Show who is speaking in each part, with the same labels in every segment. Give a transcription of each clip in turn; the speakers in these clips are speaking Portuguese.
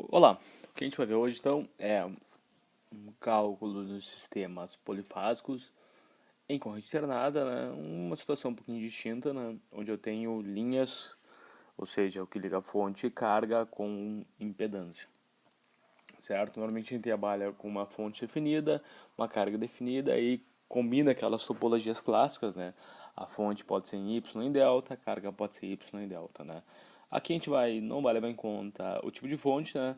Speaker 1: Olá, o que a gente vai ver hoje então é um cálculo dos sistemas polifásicos em corrente alternada, né? Uma situação um pouquinho distinta, né? Onde eu tenho linhas, ou seja, o que liga fonte e carga com impedância, certo? Normalmente a gente trabalha com uma fonte definida, uma carga definida e combina aquelas topologias clássicas, né? A fonte pode ser em Y em delta, a carga pode ser Y em delta, né? Aqui a gente não vai levar em conta o tipo de fonte, né?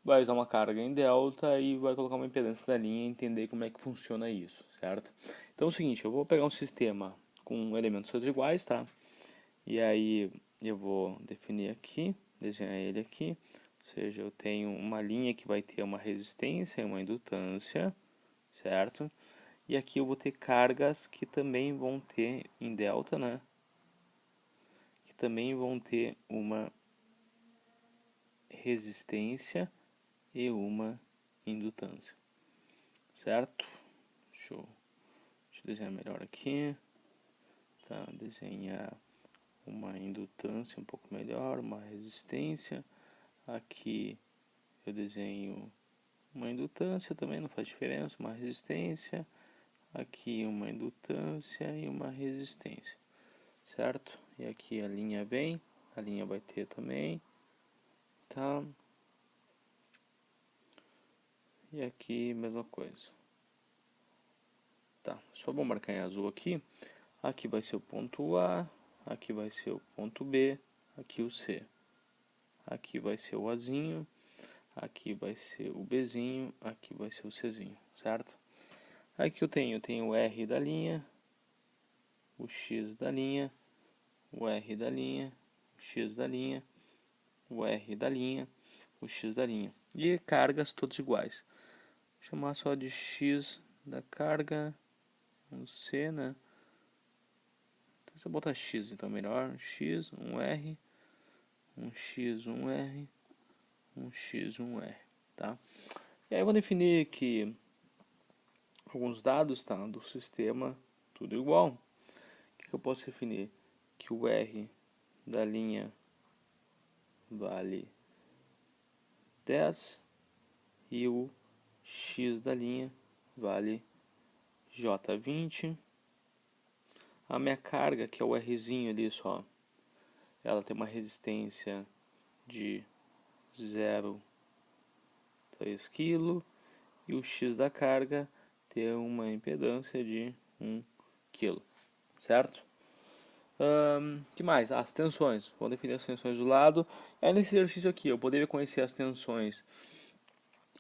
Speaker 1: Vai usar uma carga em delta e vai colocar uma impedância da linha e entender como é que funciona isso, certo? Então é o seguinte, eu vou pegar um sistema com elementos todos iguais, tá? E aí eu vou definir aqui, desenhar ele aqui, ou seja, eu tenho uma linha que vai ter uma resistência e uma indutância, certo? E aqui eu vou ter cargas que também vão ter em delta, né? Que também vão ter uma resistência e uma indutância, certo? Deixa eu desenhar melhor aqui, tá? Desenhar uma indutância um pouco melhor, uma resistência. Aqui eu desenho uma indutância, também não faz diferença, uma resistência. Aqui uma indutância e uma resistência, certo? E aqui a linha vem, a linha vai ter também, tá? E aqui mesma coisa. Tá, só vou marcar em azul aqui. Aqui vai ser o ponto A, aqui vai ser o ponto B, aqui o C. Aqui vai ser o Azinho, aqui vai ser o Bzinho, aqui vai ser o Czinho, certo? Aqui eu tenho o R da linha, o X da linha, o R da linha, o X da linha, o R da linha, o X da linha. E cargas todas iguais. Vou chamar só de X da carga, um C, né? Então, se eu botar X, então melhor. X, um R, um X, um R, um X, um R, tá? E aí eu vou definir que alguns dados, tá, do sistema, tudo igual. O que eu posso definir? Que o R da linha vale 10 e o X da linha vale J20. A minha carga, que é o Rzinho ali só, ela tem uma resistência de 0,3 kg e o X da carga tem uma impedância de 1 kg, certo? Que mais? As tensões. Vou definir as tensões do lado. É nesse exercício aqui, eu poderia conhecer as tensões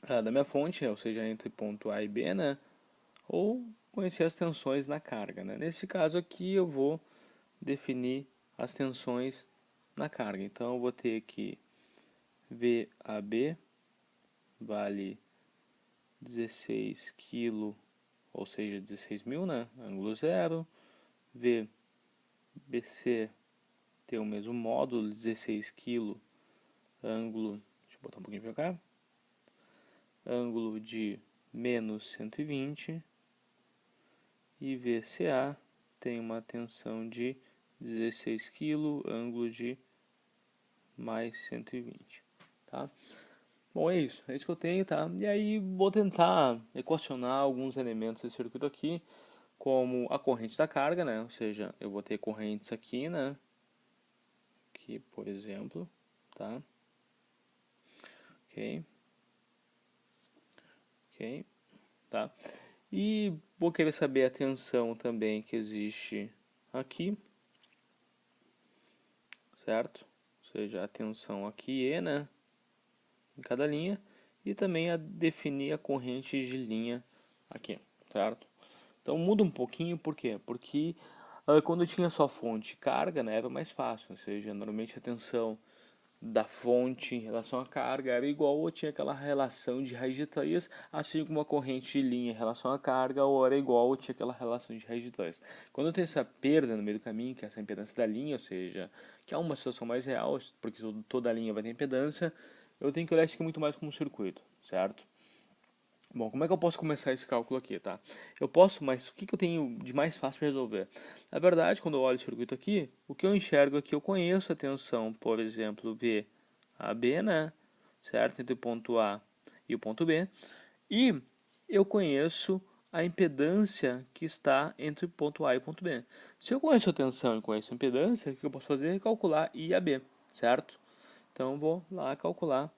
Speaker 1: da minha fonte, ou seja, entre ponto A e B, né? Ou conhecer as tensões na carga, né? Nesse caso aqui, eu vou definir as tensões na carga. Então, eu vou ter que VAB vale 16 kg, ou seja, 16.000, né? Ângulo zero. VBC tem o mesmo módulo, 16 kg, ângulo, deixa eu botar um pouquinho para cá, ângulo de menos 120, e VCA tem uma tensão de 16 kg, ângulo de mais 120, tá? Bom, é isso que eu tenho, tá? E aí vou tentar equacionar alguns elementos desse circuito aqui, como a corrente da carga, né? Ou seja, eu vou ter correntes aqui, né? Aqui, por exemplo, tá? Ok, tá? E vou querer saber a tensão também que existe aqui, certo? Ou seja, a tensão aqui E, né? Em cada linha. E também a definir a corrente de linha aqui, certo? Então muda um pouquinho, por quê? Porque quando eu tinha só fonte e carga, né, era mais fácil. Ou seja, normalmente a tensão da fonte em relação à carga era igual, ou tinha aquela relação de raiz de 3, assim como a corrente de linha em relação à carga, ou era igual, ou tinha aquela relação de raiz de 3. Quando eu tenho essa perda no meio do caminho, que é essa impedância da linha, ou seja, que é uma situação mais real, porque toda a linha vai ter impedância, eu tenho que olhar isso aqui muito mais como um circuito, certo? Bom, como é que eu posso começar esse cálculo aqui, tá? Eu posso, mas o que que eu tenho de mais fácil para resolver? Na verdade, quando eu olho o circuito aqui, o que eu enxergo aqui, eu conheço a tensão, por exemplo, VAB, né? Certo? Entre o ponto A e o ponto B. E eu conheço a impedância que está entre o ponto A e o ponto B. Se eu conheço a tensão e conheço a impedância, o que eu posso fazer é calcular I e AB, certo? Então eu vou lá calcular,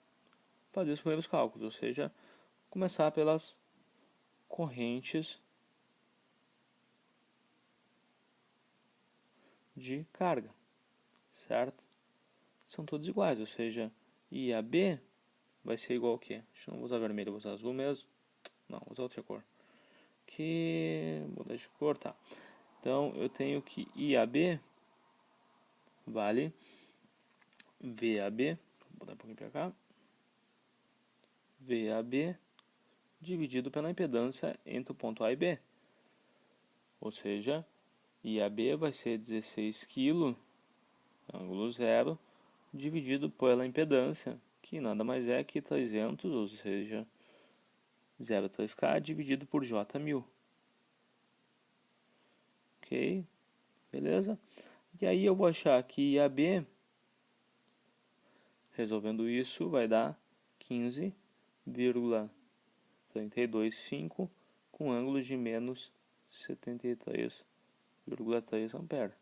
Speaker 1: fazer os primeiros cálculos, ou seja, começar pelas correntes de carga, certo? São todos iguais, ou seja, IAB vai ser igual ao quê? Deixa eu não usar vermelho, vou usar azul mesmo. Não, vou usar outra cor. Que mudar de cor, tá. Então eu tenho que IAB vale VAB, vou botar um pouquinho para cá. VAB dividido pela impedância entre o ponto A e B. Ou seja, IAB vai ser 16 kg, ângulo zero, dividido pela impedância, que nada mais é que 300, ou seja, 0,3K dividido por J1000. Ok? Beleza? E aí eu vou achar que IAB, resolvendo isso, vai dar 15,325 com ângulo de menos 73,3 ampere.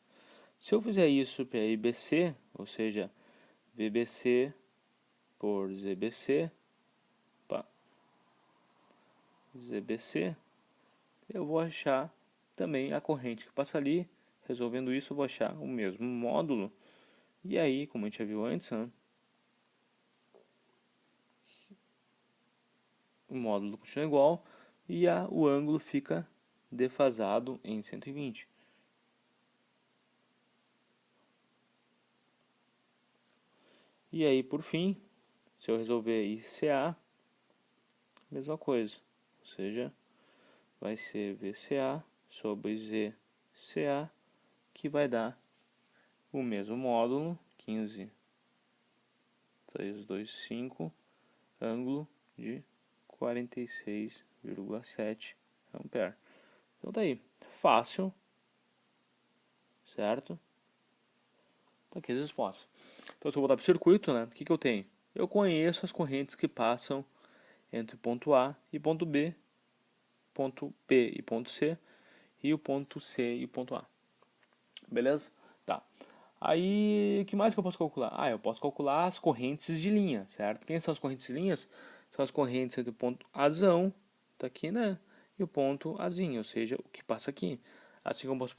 Speaker 1: Se eu fizer isso para IBC, ou seja, VBC por ZBC, ZBC, eu vou achar também a corrente que passa ali. Resolvendo isso, eu vou achar o mesmo módulo. E aí, como a gente já viu antes, né, o módulo continua igual e o ângulo fica defasado em 120. E aí, por fim, se eu resolver ICA, mesma coisa. Ou seja, vai ser VCA sobre ZCA, que vai dar o mesmo módulo, 15,325, ângulo de 46,7 ampere. Então tá aí, fácil, certo? Tá aqui as respostas. Então se eu voltar para o circuito, né, o que eu tenho? Eu conheço as correntes que passam entre ponto A e ponto B e ponto C, e o ponto C e o ponto A. Beleza? Tá. Aí, o que mais que eu posso calcular? Eu posso calcular as correntes de linha, certo? Quem são as correntes de linhas? São as correntes entre o ponto Azão, tá aqui, né? E o ponto Azinho, ou seja, o que passa aqui. Assim como eu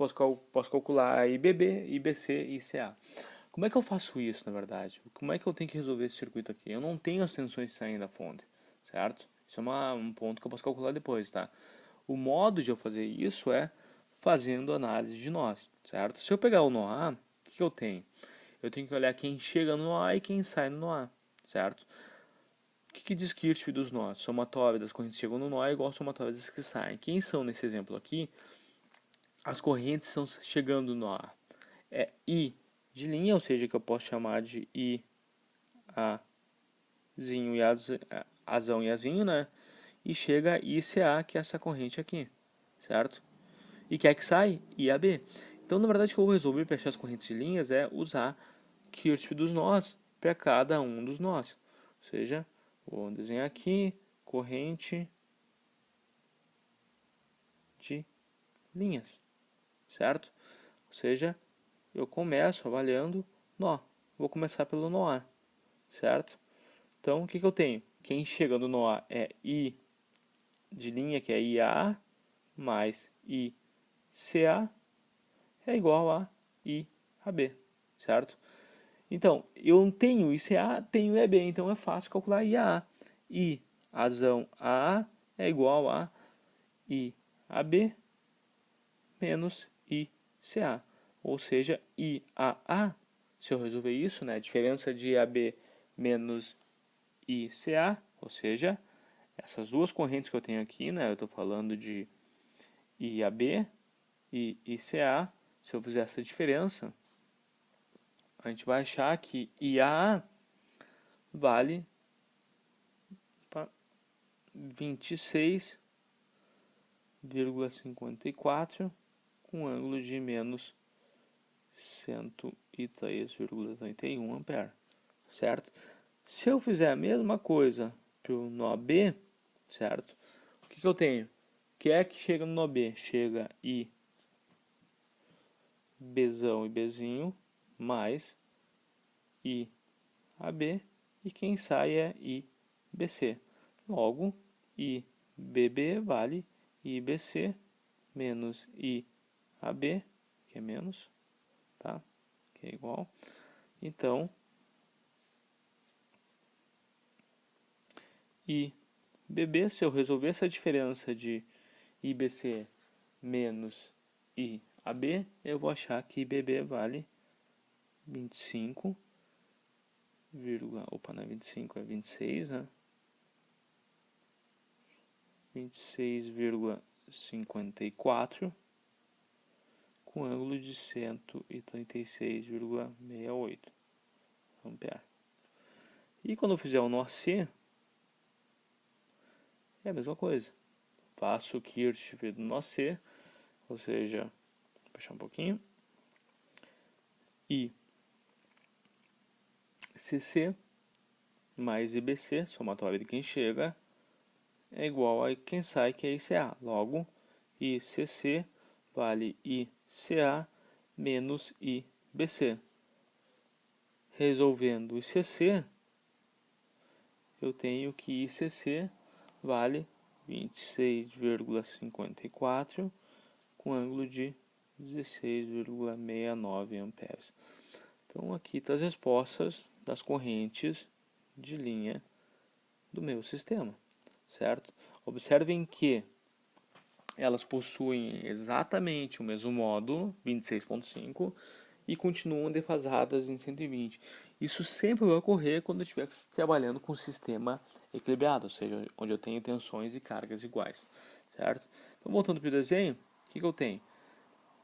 Speaker 1: posso calcular IBB, IBC e ICA. Como é que eu faço isso, na verdade? Como é que eu tenho que resolver esse circuito aqui? Eu não tenho as tensões saindo da fonte, certo? Isso é um ponto que eu posso calcular depois, tá? O modo de eu fazer isso é fazendo análise de nós, certo? Se eu pegar o nó A, o que eu tenho? Eu tenho que olhar quem chega no nó A e quem sai no nó A, certo? O que diz Kirchhoff dos nós? Somatória das correntes que chegam no nó é igual a somatória das que saem. Quem são nesse exemplo aqui? As correntes estão chegando no nó A. É I de linha, ou seja, que eu posso chamar de I, Azinho e Azão e Azinho, né? E chega ICA, que é essa corrente aqui, certo? E quer que sai? IAB. Então, na verdade, o que eu vou resolver para achar as correntes de linhas é usar Kirchhoff dos nós para cada um dos nós. Ou seja, vou desenhar aqui corrente de linhas, certo? Ou seja, eu começo avaliando nó. Vou começar pelo nó A, certo? Então, o que eu tenho? Quem chega no nó A é I de linha, que é IA, mais ICA, é igual a IAB, certo? Então, eu tenho ICA, tenho EB, então é fácil calcular IAA. I razão AA é igual a IAB menos ICA. Ou seja, IAA, se eu resolver isso, né, a diferença de IAB menos ICA, ou seja, essas duas correntes que eu tenho aqui, né, eu estou falando de IAB e ICA, se eu fizer essa diferença, a gente vai achar que IAA vale 26,54 com ângulo de menos 103,31 ampere, certo? Se eu fizer a mesma coisa para o nó B, certo? O que eu tenho? O que é que chega no nó B? Chega I, Bzão e Bzinho, mais I, AB, e quem sai é I, BC. Logo, I, BB vale I, BC, menos I, AB, que é menos, tá? Que é igual. Então, IBB, se eu resolver essa diferença de IBC menos IAB, eu vou achar que IBB vale 25, opa, não é 25, é 26, né? 26,54 com ângulo de 136,68 ampere. E quando eu fizer o nó C, é a mesma coisa. Faço o Kirchhoff do nó C, ou seja, vou puxar um pouquinho. I CC mais IBC, somatória de quem chega, é igual a quem sai, que é ICA. Logo, ICC vale ICA menos IBC. Resolvendo ICC, eu tenho que ICC vale 26,54 com ângulo de 16,69 amperes. Então aqui estão as respostas das correntes de linha do meu sistema, certo? Observem que elas possuem exatamente o mesmo módulo, 26.5, e continuam defasadas em 120. Isso sempre vai ocorrer quando eu estiver trabalhando com um sistema equilibrado, ou seja, onde eu tenho tensões e cargas iguais, certo? Então, voltando para o desenho, o que eu tenho?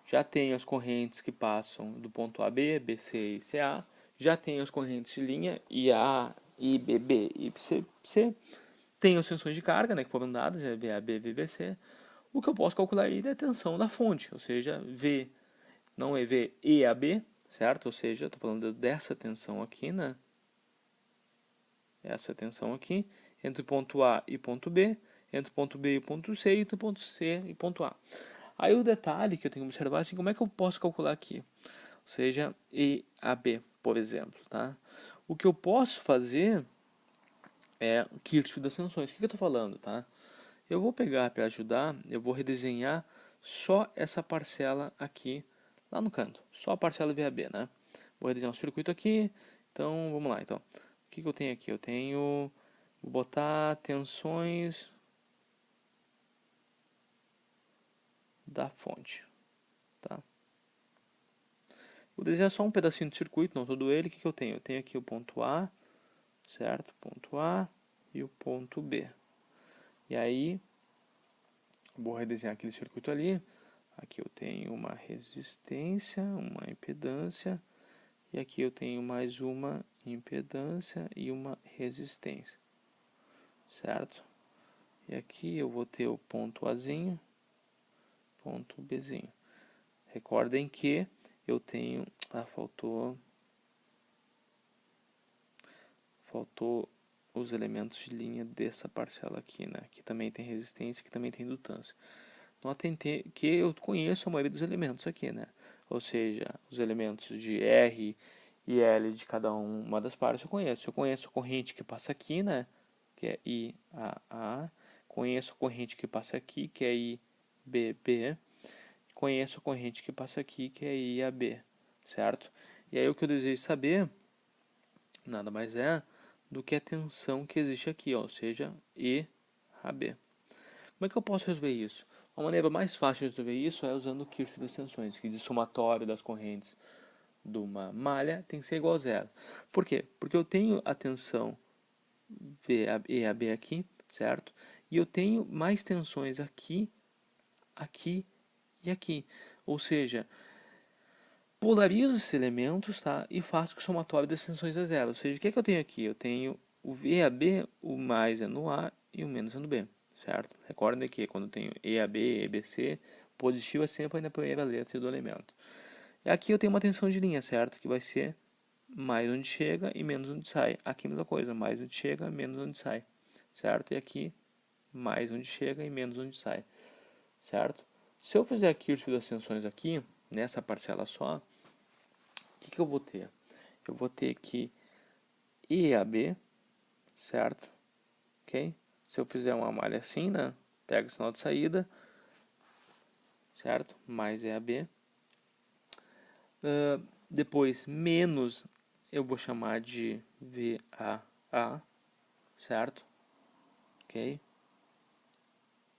Speaker 1: Já tenho as correntes que passam do ponto AB, BC e CA, já tenho as correntes de linha IA, IBB e ICC, tenho as tensões de carga, né, que foram dadas, é VAB, VBC. O que eu posso calcular aí é a tensão da fonte, ou seja, V não é V e AB, certo? Ou seja, estou falando dessa tensão aqui, né? Essa tensão aqui, entre o ponto A e ponto B, entre o ponto B e o ponto C, entre o ponto C e o ponto A. Aí o detalhe que eu tenho que observar é assim, como é que eu posso calcular aqui? Ou seja, EAB, por exemplo, tá? O que eu posso fazer é Kirchhoff das tensões. O que eu estou falando, tá? Eu vou pegar para ajudar, eu vou redesenhar só essa parcela aqui, lá no canto, só a parcela VAB, né? Vou redesenhar um circuito aqui, então vamos lá. Então, o que eu tenho aqui? Eu tenho, vou botar tensões da fonte, tá? Vou desenhar só um pedacinho de circuito, não todo ele. O que eu tenho? Eu tenho aqui o ponto A, certo? Ponto A e o ponto B. E aí, vou redesenhar aquele circuito ali. Aqui eu tenho uma resistência, uma impedância. E aqui eu tenho mais uma impedância e uma resistência, certo? E aqui eu vou ter o ponto Azinho, ponto Bzinho. Recordem que eu tenho... faltou os elementos de linha dessa parcela aqui, né? Que também tem resistência, que também tem indutância. Notem que eu conheço a maioria dos elementos aqui, né? Ou seja, os elementos de R e L de cada uma das partes eu conheço. Eu conheço a corrente que passa aqui, né? Que é IAA. Conheço a corrente que passa aqui, que é IBB. Conheço a corrente que passa aqui, que é IAB, certo? E aí o que eu desejo saber, nada mais é do que a tensão que existe aqui, ó, ou seja, EAB. Como é que eu posso resolver isso? A maneira mais fácil de resolver isso é usando o Kirchhoff das tensões, que diz somatório das correntes de uma malha tem que ser igual a zero. Por quê? Porque eu tenho a tensão VAB aqui, certo? E eu tenho mais tensões aqui, aqui e aqui. Ou seja, polarizo esses elementos, tá? E faço que o somatório das tensões é zero. Ou seja, o que é que eu tenho aqui? Eu tenho o VAB, o mais é no A e o menos é no B, certo? Recordem que quando eu tenho EAB, EBC, positivo é sempre na primeira letra do elemento. E aqui eu tenho uma tensão de linha, certo? Que vai ser mais onde chega e menos onde sai. Aqui a mesma coisa, mais onde chega, menos onde sai, certo? E aqui, mais onde chega e menos onde sai, certo? Se eu fizer aqui o tipo das tensões aqui, nessa parcela só, o que eu vou ter? Eu vou ter aqui EAB, certo? Ok? Se eu fizer uma malha assim, né? Pega o sinal de saída, certo? Mais EAB. Depois, menos, eu vou chamar de VAA, certo? Ok?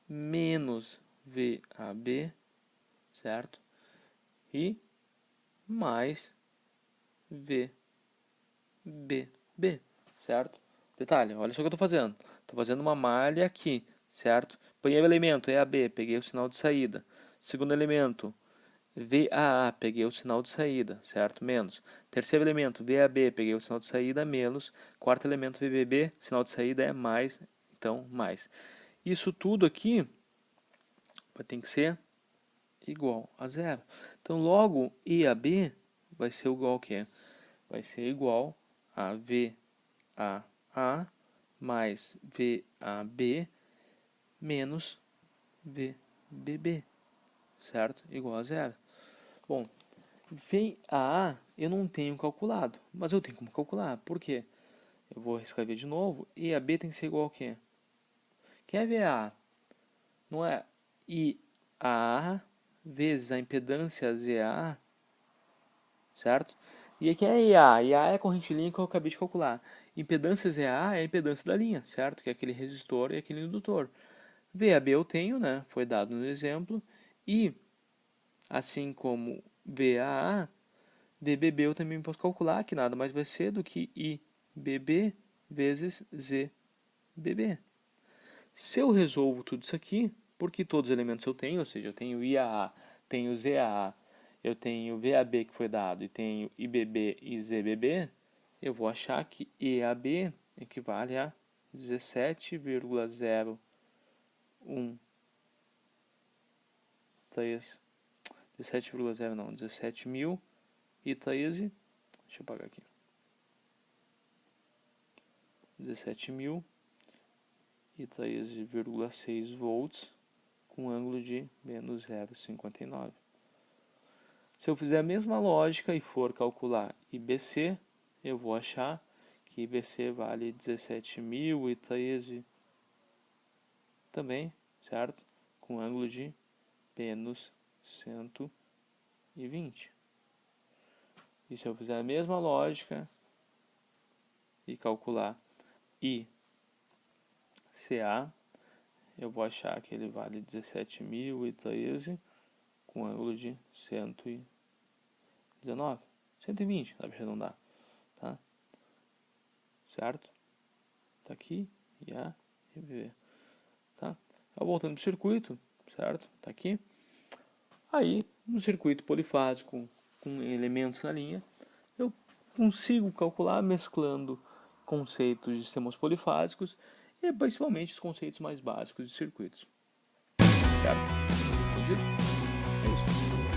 Speaker 1: Menos VAB, certo? E mais VBB, certo? Detalhe, olha só o que eu estou fazendo. Estou fazendo uma malha aqui, certo? Primeiro elemento, EAB, peguei o sinal de saída. Segundo elemento, VAA, peguei o sinal de saída, certo? Menos. Terceiro elemento, VAB, peguei o sinal de saída, menos. Quarto elemento, VBB, sinal de saída é mais, então mais. Isso tudo aqui tem que ser igual a zero. Então, logo, IAB vai ser igual a quê? Vai ser igual a VAA mais VAB menos VBB, certo? Igual a zero. Bom, VAA eu não tenho calculado, mas eu tenho como calcular. Por quê? Eu vou reescrever de novo. IAB tem que ser igual a quê? Que é VAA? Não é IAA vezes a impedância ZA, certo? E aqui é IA. IA é a corrente linha que eu acabei de calcular. Impedância ZA é a impedância da linha, certo? Que é aquele resistor e aquele indutor. VAB eu tenho, né? Foi dado no exemplo. E, assim como VAA, VBB eu também posso calcular, que nada mais vai ser do que IBB vezes ZBB. Se eu resolvo tudo isso aqui, porque todos os elementos eu tenho, ou seja, eu tenho IAA, tenho ZAA, eu tenho VAB que foi dado e tenho IBB e ZBB, eu vou achar que EAB equivale a 17,013, 17,0 não, 17.013, deixa eu apagar aqui, 17.013,6 volts com ângulo de menos 0,59. Se eu fizer a mesma lógica e for calcular IBC, eu vou achar que IBC vale 17.013 também, certo? Com ângulo de menos 120. E se eu fizer a mesma lógica e calcular ICA, eu vou achar que ele vale 17.013 com ângulo de 119, 120, dá para arredondar, tá? Certo? Tá aqui, e A e B, tá? Voltando para o circuito, certo? Tá aqui. Aí, no circuito polifásico com elementos na linha, eu consigo calcular mesclando conceitos de sistemas polifásicos e principalmente os conceitos mais básicos de circuitos. Certo? Entendido? É isso.